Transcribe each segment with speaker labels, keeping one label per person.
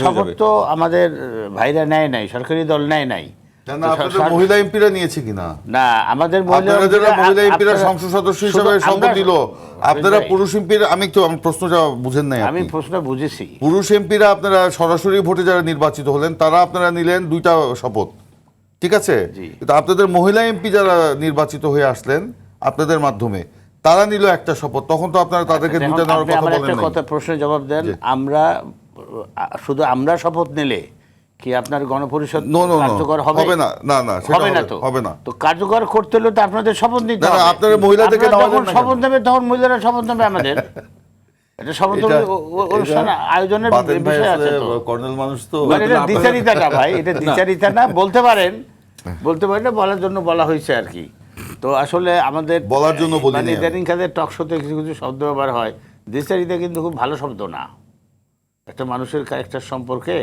Speaker 1: শপথ তো আমাদের ভাইরা নেয় নাই, সরকারি দল নেয় নাই।
Speaker 2: মহিলা এমপিরা নিয়েছে কিনা?
Speaker 1: না, আমাদের
Speaker 2: মহিলা এমপিরা সংসদ সদস্য হিসেবে শপথ দিল, আপনারা পুরুষ এমপিরা, আমি প্রশ্নটা বুঝেন নাই।
Speaker 1: আমি প্রশ্ন বুঝেছি।
Speaker 2: পুরুষ এমপিরা আপনারা সরাসরি ভোটে যারা নির্বাচিত হলেন তারা আপনারা নিলেন 2টা শপথ, ঠিক আছে? কিন্তু আপনাদের মহিলা এমপি যারা নির্বাচিত হয়ে আসলেন আপনাদের মাধ্যমে, তারা নিল 1টা শপথ। তখন তো আপনারা তাদেরকে 2টা নেওয়ার কথা বলেন নাই।
Speaker 1: কথা প্রশ্নের জবাব দেন। আমরা শুধু আমরা শপথ নিলে কি আপনার গণপরিষদ কার্যকর হবে?
Speaker 2: হবে না, না না, সেটা হবে না।
Speaker 1: তো কার্যকর করতে হলে তো আপনাদের শপথ নিতে হবে।
Speaker 2: আপনারা মহিলাদেরকে
Speaker 1: যখন শপথ নেবে তখন মহিলারা শপথ নেবে আমাদের। এটা শপথ অনুষ্ঠান আয়োজনের বিষয় আছে তো।
Speaker 2: কর্নেল মানুষ তো,
Speaker 1: এটা দ্বিচারিতা না ভাই, এটা দ্বিচারিতা না। বলতে পারেন বলার জন্য বলা হয়েছে আর কি। তো আসলে আমাদের
Speaker 2: বলার জন্য বলিনি।
Speaker 1: ইদানিং কাদের টক শোতে কিছু কিছু শব্দ ব্যবহার হয়। দ্বিচারিতা কিন্তু খুব ভালো শব্দ না। একটা মানুষের ক্যারেক্টার সম্পর্কে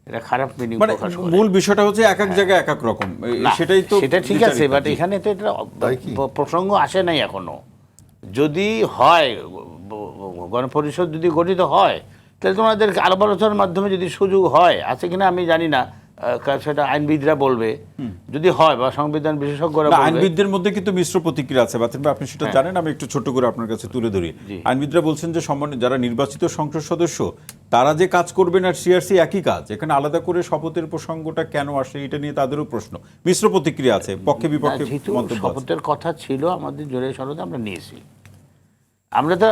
Speaker 1: এটা খারাপ মিনিং প্রকাশ করে।
Speaker 3: মূল বিষয়টা হচ্ছে এক এক জায়গায় এক এক রকম, সেটাই তো।
Speaker 1: সেটা ঠিক আছে, বাট এখানে তো এটা প্রসঙ্গ আসে নাই এখনো। যদি হয় গণপরিষদ যদি গঠিত হয় তাহলে তোমাদের আলাপ আলোচনার মাধ্যমে যদি সুযোগ হয়, আছে কিনা আমি জানি না, সেটা আইনবিদরা বলবে। যদি হয় বা সংবিধান বিশেষজ্ঞরা বলবে।
Speaker 3: আইনবিদদের মধ্যে কিন্তু মিশ্র প্রতিক্রিয়া আছে বাতিন ভাই, আপনি সেটা জানেন। আমি একটু ছোট করে আপনার কাছে তুলে ধরি। আইনবিদরা বলছেন যে যারা নির্বাচিত সংসদ সদস্য তারা যে কাজ করবেন আর সিআরসি একই কাজ, এখানে আলাদা করে শপথের প্রসঙ্গটা কেন আসে এটা নিয়ে তাদেরও প্রশ্ন। মিশ্র প্রতিক্রিয়া আছে, পক্ষে বিপক্ষে মন্তব্য।
Speaker 1: শপথের কথা ছিল আমাদের জোরে সরতে আমরা নিয়েছি। আমরা তো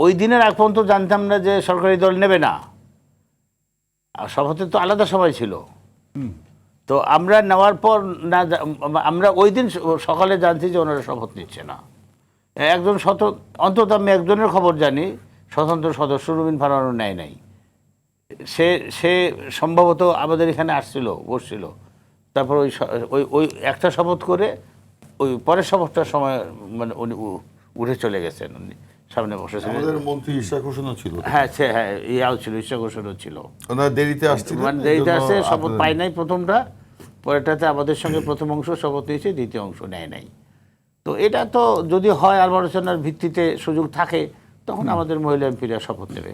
Speaker 1: ওই দিনের আগ পর্যন্ত জানতাম না যে সরকারি দল নেবে না, আর শপথের তো আলাদা সময় ছিল। তো আমরা নেওয়ার পর না, আমরা ওই দিন সকালে জানছি যে ওনারা শপথ নিচ্ছে না। একজন অন্তত আমি একজনের খবর জানি, স্বতন্ত্র সদস্য রুবিন ফারহানও নেয় নাই। সে সম্ভবত আমাদের এখানে আসছিল, বসছিল। তারপর ওই একটা শপথ করে ওই পরের শপথটার সময় মানে উনি উঠে চলে গেছেন, উনি সামনে বসেছেন।
Speaker 2: আমাদের মন্ত্রী ইশাক হোসেনও ছিল।
Speaker 1: হ্যাঁ, ইয়াও ছিল, ইশাক হোসেনও ছিল।
Speaker 2: ওনারা দেরিতে আসছিল,
Speaker 1: মানে দেরিতে আসছে, শপথ পাই নাই প্রথমটা, পরেরটাতে আমাদের সঙ্গে প্রথম অংশ শপথ নিয়েছে, দ্বিতীয় অংশ নেয় নাই। তো এটা তো যদি হয় আলোচনার ভিত্তিতে সুযোগ থাকে তখন আমাদের মহিলা এমপিরা শপথ নেবে।